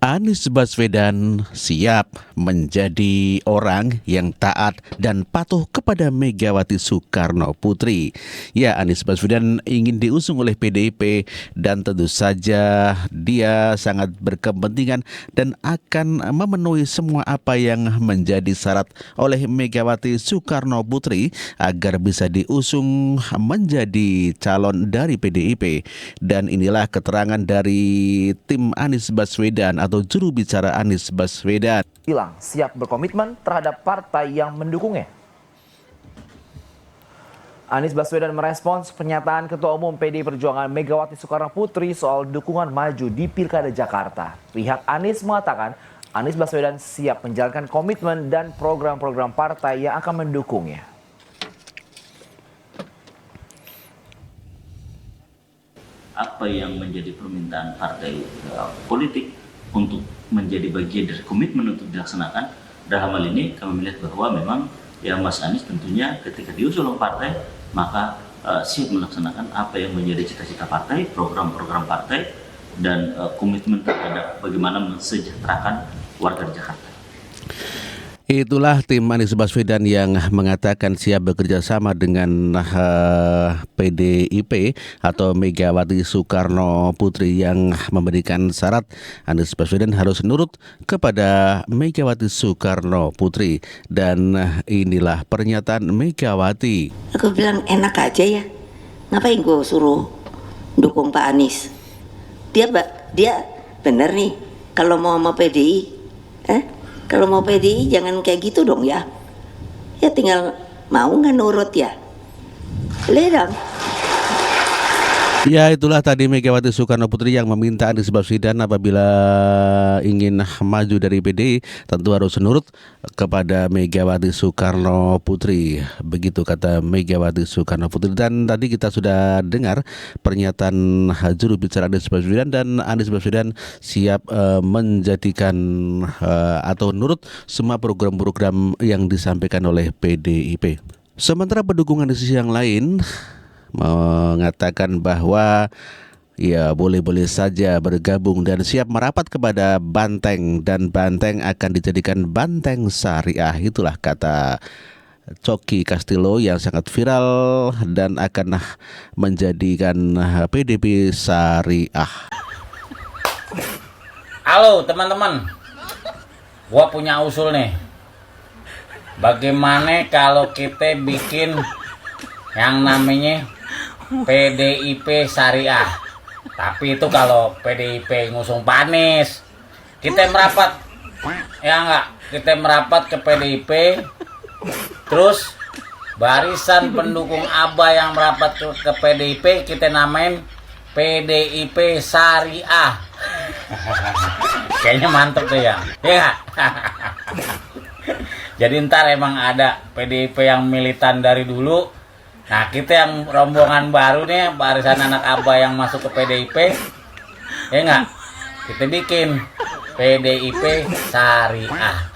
Anies Baswedan siap menjadi orang yang taat dan patuh kepada Megawati Soekarno Putri. Ya, Anies Baswedan ingin diusung oleh PDIP dan tentu saja dia sangat berkepentingan dan akan memenuhi semua apa yang menjadi syarat oleh Megawati Soekarno Putri agar bisa diusung menjadi calon dari PDIP. Dan inilah keterangan dari tim Anies Baswedan atau juru bicara Anies Baswedan. Bilang siap berkomitmen terhadap partai yang mendukungnya. Anies Baswedan merespons pernyataan Ketua Umum PDI Perjuangan Megawati Soekarno Putri soal dukungan maju di Pilkada Jakarta. Pihak Anies mengatakan Anies Baswedan siap menjalankan komitmen dan program-program partai yang akan mendukungnya. Apa yang menjadi permintaan partai politik untuk menjadi bagian dari komitmen untuk dilaksanakan. Dalam hal ini kami melihat bahwa memang ya Mas Anies tentunya ketika diusung oleh partai maka siap melaksanakan apa yang menjadi cita-cita partai, program-program partai dan komitmen terhadap bagaimana mensejahterakan warga Jakarta. Itulah tim Anies Baswedan yang mengatakan siap bekerja sama dengan PDIP atau Megawati Soekarno Putri yang memberikan syarat Anies Baswedan harus nurut kepada Megawati Soekarno Putri. Dan inilah pernyataan Megawati. Aku bilang enak aja ya, ngapain gue suruh dukung Pak Anies? Dia bener nih kalau mau sama PDI, kalau mau PDI jangan kayak gitu dong ya. Ya tinggal mau nggak nurut ya. Boleh dong. Ya, itulah tadi Megawati Soekarno Putri yang meminta Anies Baswedan apabila ingin maju dari PDI tentu harus nurut kepada Megawati Soekarno Putri. Begitu kata Megawati Soekarno Putri. Dan tadi kita sudah dengar pernyataan juru bicara Anies Baswedan, dan Anies Baswedan siap menjadikan atau nurut semua program-program yang disampaikan oleh PDIP. Sementara pendukung di sisi yang lain mengatakan bahwa ya boleh-boleh saja bergabung dan siap merapat kepada Banteng, dan Banteng akan dijadikan Banteng Syariah. Itulah kata Coki Castillo yang sangat viral dan akan menjadikan PDIP Syariah. Halo teman-teman, gua punya usul nih. Bagaimana kalau kita bikin yang namanya PDIP Syariah? Tapi itu kalau PDIP ngusung Pak Anies. Kita merapat, ya enggak? Kita merapat ke PDIP, terus barisan pendukung ABA yang merapat ke PDIP kita namain PDIP Syariah. Kayaknya mantep tuh ya. Ya. Jadi ntar emang ada PDIP yang militan dari dulu. Nah, kita yang rombongan baru nih, barisan anak ABA yang masuk ke PDIP, ya enggak? Kita bikin PDIP Syariah.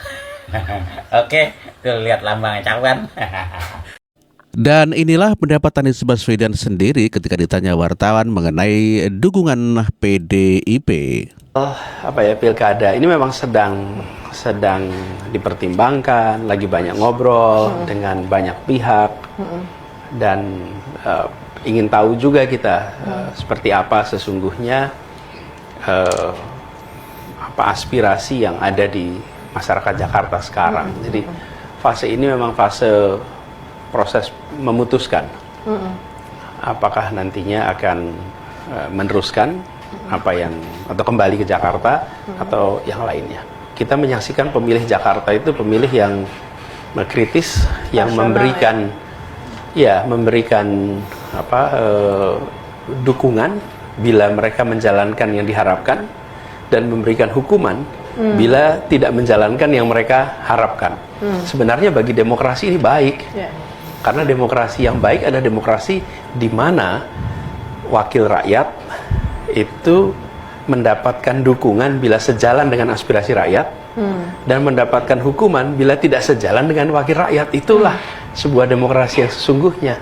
Oke, tuh lihat lambangnya, cakep kan? Dan inilah pendapat Anies Baswedan sendiri ketika ditanya wartawan mengenai dukungan PDIP. Pilkada ini memang sedang dipertimbangkan, lagi banyak ngobrol dengan banyak pihak. Dan ingin tahu juga kita seperti apa sesungguhnya aspirasi yang ada di masyarakat Jakarta sekarang. Jadi fase ini memang fase proses memutuskan apakah nantinya akan meneruskan apa yang atau kembali ke Jakarta atau yang lainnya. Kita menyaksikan pemilih Jakarta itu pemilih yang kritis, yang memberikan dukungan bila mereka menjalankan yang diharapkan, dan memberikan hukuman bila tidak menjalankan yang mereka harapkan. Sebenarnya bagi demokrasi ini baik, karena demokrasi yang baik adalah demokrasi di mana wakil rakyat itu mendapatkan dukungan bila sejalan dengan aspirasi rakyat, dan mendapatkan hukuman bila tidak sejalan dengan wakil rakyat. Itulah sebuah demokrasi yang sesungguhnya.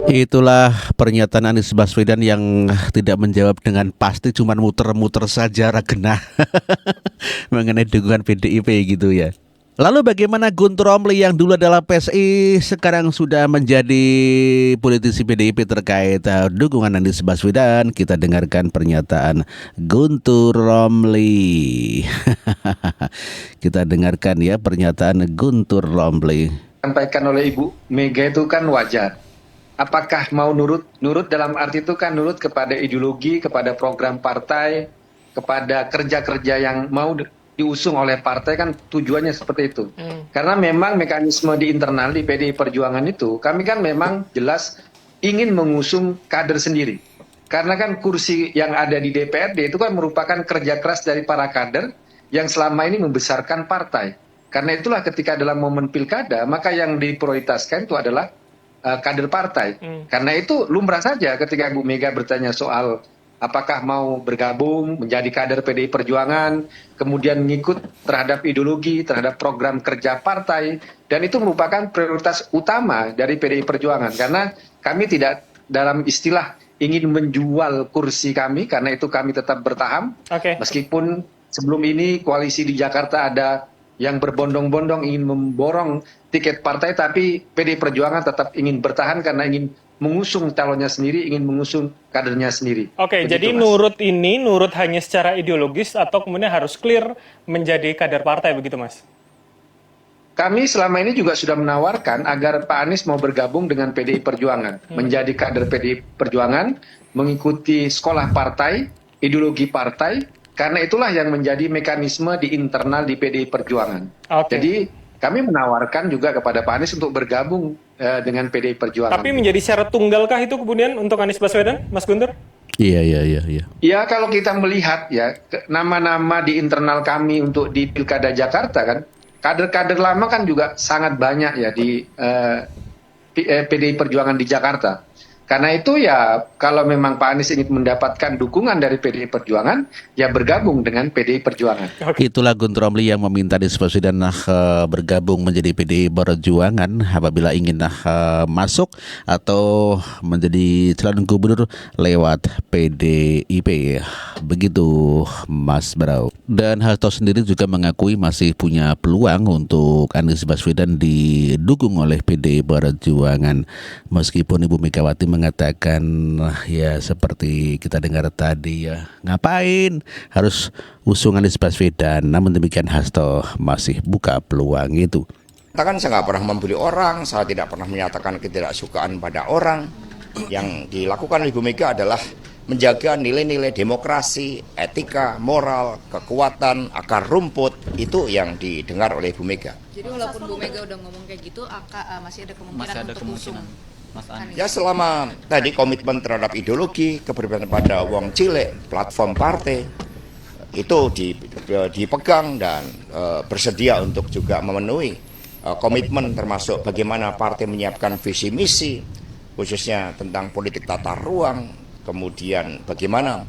Itulah pernyataan Anies Baswedan yang tidak menjawab dengan pasti, cuma muter-muter saja ragenah mengenai dukungan PDIP gitu ya. Lalu bagaimana Guntur Romli yang dulu adalah PSI sekarang sudah menjadi politisi PDIP terkait dukungan Anies Baswedan? Kita dengarkan pernyataan Guntur Romli. Kita dengarkan ya pernyataan Guntur Romli. Sampaikan oleh Ibu Mega itu kan wajar. Apakah mau nurut? Nurut dalam arti itu kan nurut kepada ideologi, kepada program partai, kepada kerja-kerja yang mau diusung oleh partai, kan tujuannya seperti itu. Karena memang mekanisme di internal di PDI Perjuangan itu, kami kan memang jelas ingin mengusung kader sendiri. Karena kan kursi yang ada di DPRD itu kan merupakan kerja keras dari para kader yang selama ini membesarkan partai. Karena itulah ketika dalam momen pilkada, maka yang diprioritaskan itu adalah kader partai. Karena itu lumrah saja ketika Bu Mega bertanya soal apakah mau bergabung menjadi kader PDI Perjuangan, kemudian mengikut terhadap ideologi, terhadap program kerja partai, dan itu merupakan prioritas utama dari PDI Perjuangan. Karena kami tidak dalam istilah ingin menjual kursi kami, karena itu kami tetap bertahan. Meskipun sebelum ini koalisi di Jakarta ada yang berbondong-bondong ingin memborong tiket partai, tapi PDI Perjuangan tetap ingin bertahan karena ingin mengusung calonnya sendiri, ingin mengusung kadernya sendiri. Oke, begitu, jadi Mas. nurut hanya secara ideologis atau kemudian harus clear menjadi kader partai begitu, Mas? Kami selama ini juga sudah menawarkan agar Pak Anies mau bergabung dengan PDI Perjuangan, menjadi kader PDI Perjuangan, mengikuti sekolah partai, ideologi partai, karena itulah yang menjadi mekanisme di internal di PDI Perjuangan. Jadi kami menawarkan juga kepada Pak Anies untuk bergabung dengan PDI Perjuangan. Tapi menjadi syarat tunggalkah itu kemudian untuk Anies Baswedan, Mas Guntur? Iya. Ya, kalau kita melihat ya nama-nama di internal kami untuk di Pilkada Jakarta kan, kader-kader lama kan juga sangat banyak ya di PDI Perjuangan di Jakarta. Karena itu ya kalau memang Pak Anies ingin mendapatkan dukungan dari PDI Perjuangan, ya bergabung dengan PDI Perjuangan. Itulah Guntur Romli yang meminta Anies Baswedan bergabung menjadi PDI Perjuangan apabila ingin masuk atau menjadi calon gubernur lewat PDIP. Begitu Mas Brau. Dan Hasto sendiri juga mengakui masih punya peluang untuk Anies Baswedan didukung oleh PDI Perjuangan. Meskipun Ibu Megawati mengatakan ya seperti kita dengar tadi ya, ngapain harus usung Anies Baswedan, namun demikian Hasto masih buka peluang itu. Katakan saya nggak pernah membuli orang, saya tidak pernah menyatakan ketidaksukaan pada orang. Yang dilakukan oleh Ibu Mega adalah menjaga nilai-nilai demokrasi, etika, moral, kekuatan, akar rumput, itu yang didengar oleh Ibu Mega. Jadi walaupun Bu Mega udah ngomong kayak gitu, masih ada kemungkinan untuk usung. Ya selama tadi komitmen terhadap ideologi, keberpihakan pada wong cilik, platform partai, itu dipegang dan bersedia untuk juga memenuhi komitmen termasuk bagaimana partai menyiapkan visi misi, khususnya tentang politik tata ruang, kemudian bagaimana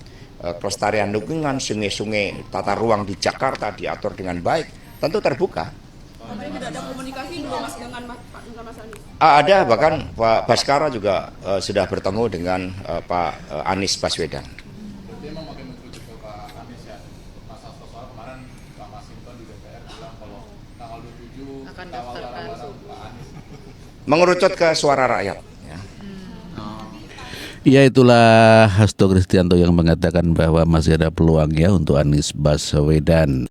kelestarian lingkungan, sungai-sungai tata ruang di Jakarta diatur dengan baik, tentu terbuka. Tidak ada komunikasi dulu Mas dengan Mas Anies? Ada, bahkan Pak Baskara juga sudah bertemu dengan Pak Anies Baswedan. Akan daftarkan. Mengerucut ke suara rakyat. Ya, itulah Hasto Kristianto yang mengatakan bahwa masih ada peluang ya untuk Anies Baswedan.